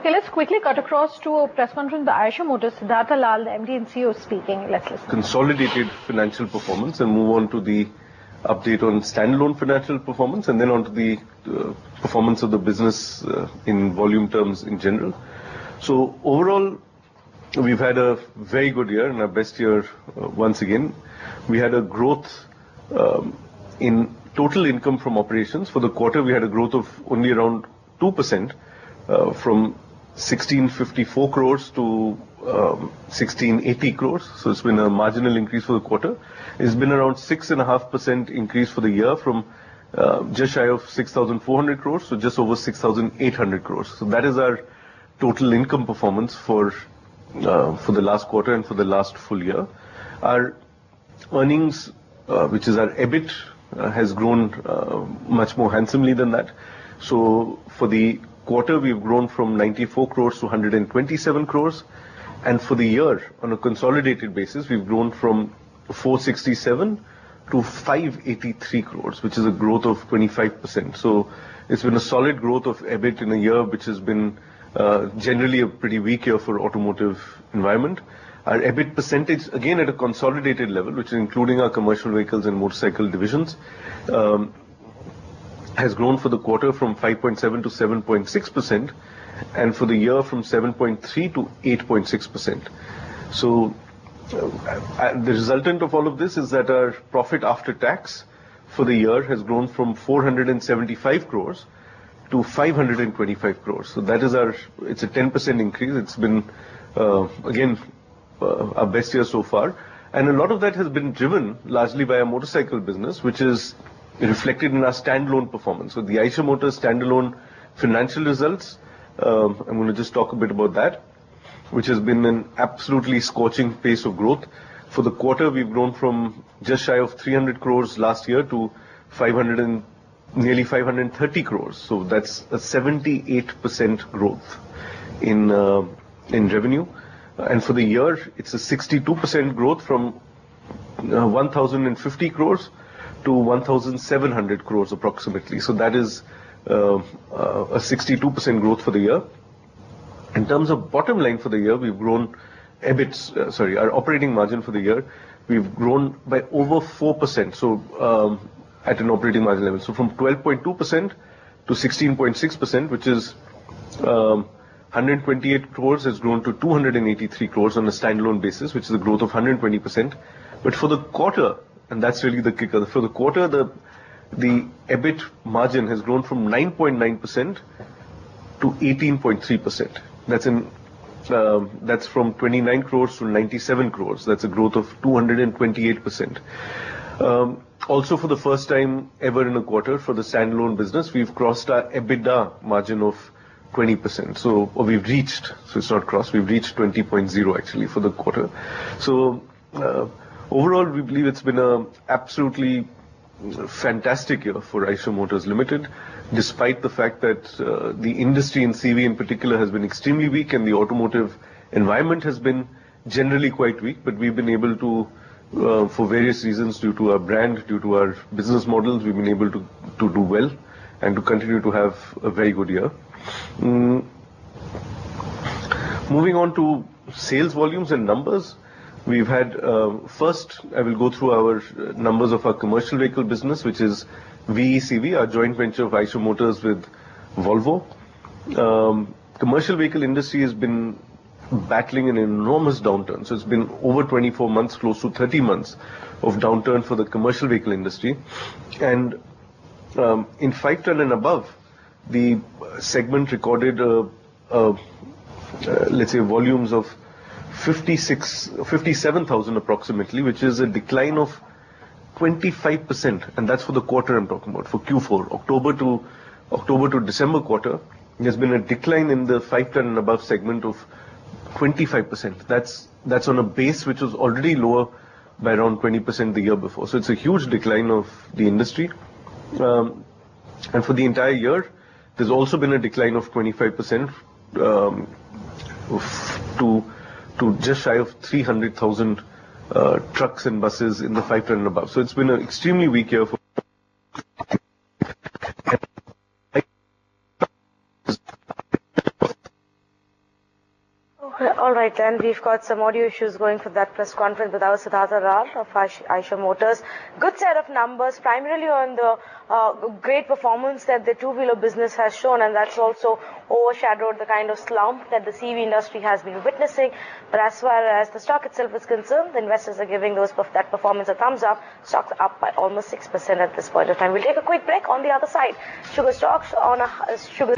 Okay, let's quickly cut across to a press conference by Eicher Motors. Siddhartha Lal, the MD and CEO, speaking. Let's listen. Consolidated financial performance and move on to the update on standalone financial performance and then on to the performance of the business in volume terms in general. So overall, we've had a very good year and our best year once again. We had a growth in total income from operations. For the quarter, we had a growth of only around 2% from 1654 crores to 1680 crores. So it's been a marginal increase for the quarter. It's been around 6.5% increase for the year from just shy of 6,400 crores to just over 6,800 crores. So that is our total income performance for the last quarter and for the last full year. Our earnings, which is our EBIT, has grown much more handsomely than that. So for the quarter, we've grown from 94 crores to 127 crores. And for the year, on a consolidated basis, we've grown from 467 to 583 crores, which is a growth of 25%. So it's been a solid growth of EBIT in a year which has been generally a pretty weak year for automotive environment. Our EBIT percentage, again at a consolidated level, which is including our commercial vehicles and motorcycle divisions, has grown for the quarter from 5.7 to 7.6%, and for the year from 7.3 to 8.6%. So the resultant of all of this is that our profit after tax for the year has grown from 475 crores to 525 crores. So that is it's a 10% increase. It's been, again, our best year so far. And a lot of that has been driven largely by our motorcycle business, which is reflected in our standalone performance. So the Eicher Motors standalone financial results, I'm going to just talk a bit about that, which has been an absolutely scorching pace of growth. For the quarter, we've grown from just shy of 300 crores last year to nearly 530 crores. So that's a 78% growth in revenue. And for the year, it's a 62% growth from 1,050 crores to 1,700 crores approximately. So that is a 62% growth for the year. In terms of bottom line for the year, we've grown our operating margin for the year, we've grown by over 4%. So at an operating margin level. So from 12.2% to 16.6%, which is 128 crores has grown to 283 crores on a standalone basis, which is a growth of 120%. But for the quarter, and that's really the kicker, for the quarter, the EBIT margin has grown from 9.9% to 18.3%. That's from 29 crores to 97 crores. That's a growth of 228%. Also, for the first time ever in a quarter for the standalone business, we've crossed our EBITDA margin of 20%. So it's not crossed, we've reached 20.0 actually for the quarter. So overall, we believe it's been an absolutely fantastic year for Eicher Motors Limited, despite the fact that the industry in CV in particular has been extremely weak and the automotive environment has been generally quite weak, but we've been able to, for various reasons, due to our brand, due to our business models, we've been able to do well and to continue to have a very good year. Moving on to sales volumes and numbers, we've had, first I will go through our numbers of our commercial vehicle business, which is VECV, our joint venture of Eicher Motors with Volvo. Commercial vehicle industry has been battling an enormous downturn. So it's been over 24 months, close to 30 months of downturn for the commercial vehicle industry. And in 5 ton and above, the segment recorded, let's say, volumes of 57,000 approximately, which is a decline of 25%. And that's for the quarter I'm talking about, for Q4, October to December quarter. There's been a decline in the 5 ton and above segment of 25%. That's on a base which was already lower by around 20% the year before. So it's a huge decline of the industry. And for the entire year, there's also been a decline of 25% to just shy of 300,000 trucks and buses in the 5 ton and above. So it's been an extremely weak year for right, and we've got some audio issues going for that press conference with our Siddhartha Lal of Eicher Motors. Good set of numbers, primarily on the great performance that the two-wheeler business has shown, and that's also overshadowed the kind of slump that the CV industry has been witnessing. But as far as the stock itself is concerned, the investors are giving that performance a thumbs up. Stocks are up by almost 6% at this point of time. We'll take a quick break. On the other side, sugar stocks on a sugar.